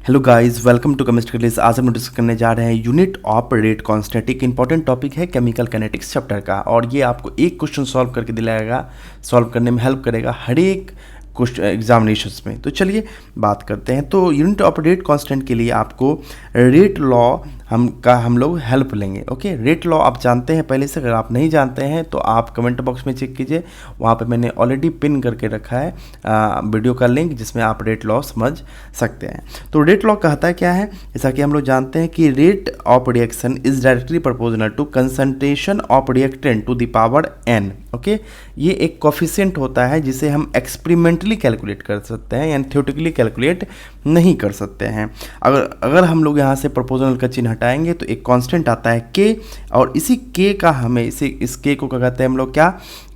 Hello guys, welcome to chemistry class. आज हम discuss करने जा रहे हैं यूनिट ऑफ रेट कांस्टेंट। एक इंपॉर्टेंट टॉपिक है केमिकल काइनेटिक्स चैप्टर का, और ये आपको एक क्वेश्चन सॉल्व करके दिलाएगा, सॉल्व करने में हेल्प करेगा हर एक क्वेश्चन एग्जामिनेशंस में। तो चलिए बात करते हैं। तो यूनिट ऑफ रेट कांस्टेंट के लिए आपको रेट लॉ हम लोग हेल्प लेंगे। ओके, रेट लॉ आप जानते हैं पहले से, अगर आप नहीं जानते हैं तो आप कमेंट बॉक्स में चेक कीजिए, वहाँ पे मैंने ऑलरेडी पिन करके रखा है वीडियो का लिंक, जिसमें आप रेट लॉ समझ सकते हैं। तो रेट लॉ कहता है क्या है, जैसा कि हम लोग जानते हैं कि rate of reaction is directly proportional to concentration of reactant to the power n। Okay, ये एक कोफिशिएंट होता है जिसे हम एक्सपेरिमेंटली कैलकुलेट कर सकते हैं, यानी थ्योरेटिकली कैलकुलेट नहीं कर सकते हैं। अगर हम लोग यहाँ से प्रोपोर्शनल का चिन्ह हटाएंगे तो एक कांस्टेंट आता है k, और इसी k का हमें इस k को क्या कहते हैं, हम लोग क्या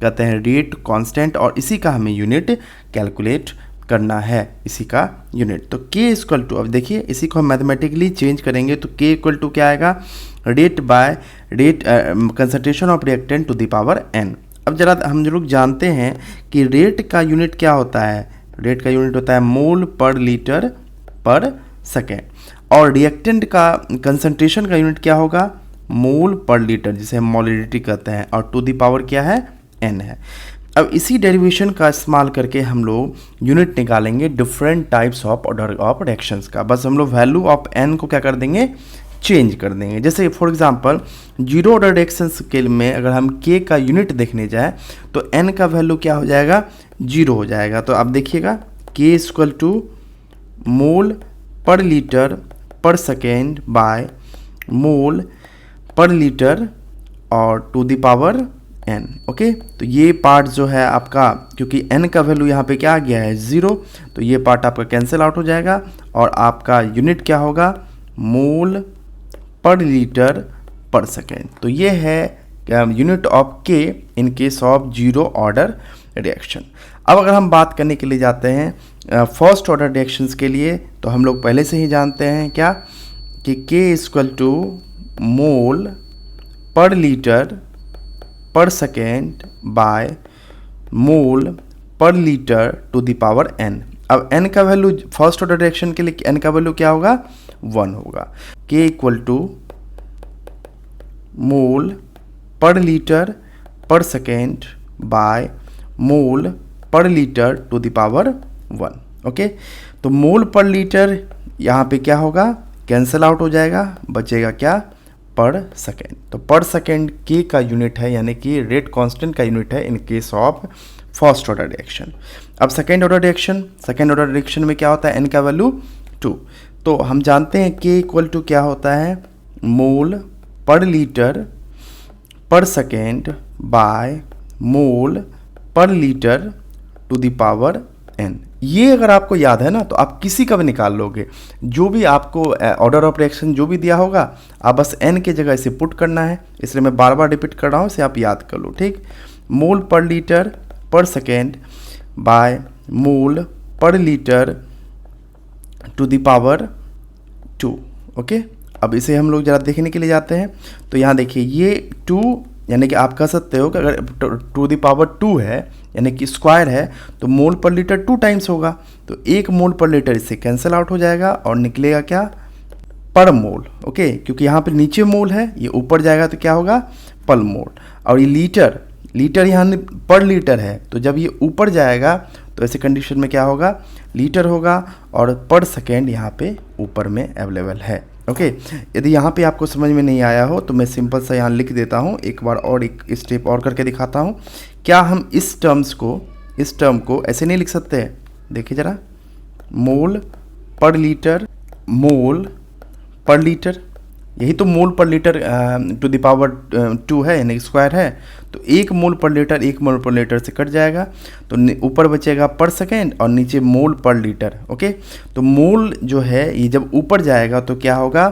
कहते हैं, रेट कांस्टेंट, और इसी का हमें यूनिट कैलकुलेट करना है, इसी का यूनिट। तो k इक्वल टू, अब देखिए इसी को हम मैथमेटिकली चेंज करेंगे तो k इक्वल टू क्या आएगा, rate by rate concentration of reactant to the power n। अब जरा हम लोग जानते हैं कि रेट का यूनिट क्या होता है, रेट का यूनिट होता है मोल पर लीटर पर सेकेंड, और रिएक्टेंट का कंसंट्रेशन का यूनिट क्या होगा, मोल पर लीटर, जिसे हम मोलिडिटी कहते हैं, और टू द पावर क्या है, n है। अब इसी डेरिवेशन का इस्तेमाल करके हम लोग यूनिट निकालेंगे different types of order of reactions का। बस हम लोग वैल्यू ऑफ n को क्या कर देंगे, चेंज कर देंगे। जैसे for example zero order reactions के में अगर हम k का यूनिट देखने जाए तो n का वैल्यू क्या हो जाएगा, जीरो हो जाएगा। तो आप देखिएगा k equal to mole per litre पर second by mole per litre और to the power n। Okay, तो ये पार्ट जो है आपका, क्योंकि n का वैल्यू यहाँ पे क्या आ गया है, ज़ीरो, तो ये पार्ट आपका कैंसिल आउट हो जाएगा, और आपका यूनिट क्या होगा, मोल पर लीटर पर सेकेंड। तो ये है unit of k in case of zero order reaction. अब अगर हम बात करने के लिए जाते हैं फर्स्ट ऑर्डर रिएक्शंस के लिए, तो हम लोग पहले से ही जानते हैं क्या, कि k equal to mole per litre पर second by mole per litre to the power n। अब n का वैल्यू फर्स्ट ऑर्डर रिएक्शन के लिए n का वैल्यू क्या होगा, 1 होगा। k equal to mole per litre पर second by mole per litre to the power 1। Okay, तो मोल पर लीटर यहाँ पे क्या होगा, कैंसिल आउट हो जाएगा, बचेगा क्या, पर सेकेंड। तो पर सेकेंड k का यूनिट है, यानी कि रेट कांस्टेंट का यूनिट है in case of first order reaction. अब सेकेंड ऑर्डर रिएक्शन में क्या होता है, n का वैल्यू 2। तो हम जानते हैं k इक्वल टू क्या होता है, मोल पर लीटर पर second by mole per litre to the power n। ये अगर आपको याद है ना, तो आप किसी का भी निकाल लोगे, जो भी आपको ऑर्डर ऑफ रिएक्शन जो भी दिया होगा, आप बस n के जगह इसे पुट करना है, इसलिए मैं बार बार रिपीट कर रहा हूँ, इसे आप याद कर लो। ठीक, मोल पर लीटर पर second by mole per litre to the power 2। Okay, अब इसे हम लोग ज़रा देखने के लिए जाते हैं। तो यहाँ देखिए ये 2, यानी कि आप कह सकते हो कि अगर टू द पावर 2 है, यानी कि स्क्वायर है, तो मोल पर लीटर 2 टाइम्स होगा, तो 1 मोल पर लीटर इससे कैंसिल आउट हो जाएगा, और निकलेगा क्या, पर मोल। ओके, क्योंकि यहाँ पे नीचे मोल है, ये ऊपर जाएगा तो क्या होगा, पर मोल। और ये लीटर यहाँ पर लीटर है, तो जब ये ऊपर जाएगा तो ऐसे कंडीशन में क्या होगा, लीटर होगा, और पर सेकेंड यहाँ पे ऊपर में अवेलेबल है। ओके, यदि यहाँ पे आपको समझ में नहीं आया हो तो मैं सिंपल सा यहाँ लिख देता हूँ, एक बार और एक स्टेप और करके दिखाता हूँ। क्या हम इस टर्म को ऐसे नहीं लिख सकते हैं, देखिए ज़रा, मोल पर लीटर, यही तो mole per litre to the power 2 है, यानी स्क्वायर है, तो 1 मोल पर लीटर से कट जाएगा, तो ऊपर बचेगा पर सेकेंड और नीचे मोल पर लीटर। ओके, तो मोल जो है ये जब ऊपर जाएगा तो क्या होगा,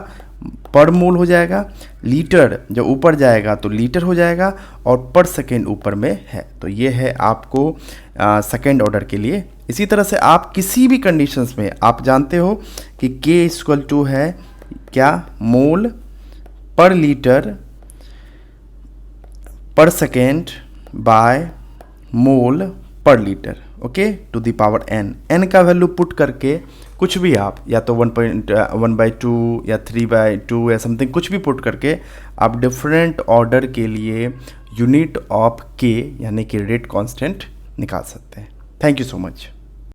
पर मोल हो जाएगा, लीटर जब ऊपर जाएगा तो लीटर हो जाएगा, और पर सेकेंड ऊपर में है। तो ये है आपको सेकेंड ऑर्डर के लिए। इसी तरह से आप किसी भी कंडीशंस में आप जानते हो कि k इक्वल टू है क्या, मोल पर लीटर पर second by mole per litre, okay, to the power n। n का वैल्यू पुट करके कुछ भी आप या तो 1.1/2 या 3/2 या समथिंग कुछ भी पुट करके आप डिफरेंट ऑर्डर के लिए यूनिट ऑफ के यानी कि रेट कांस्टेंट निकाल सकते हैं। Thank you so much.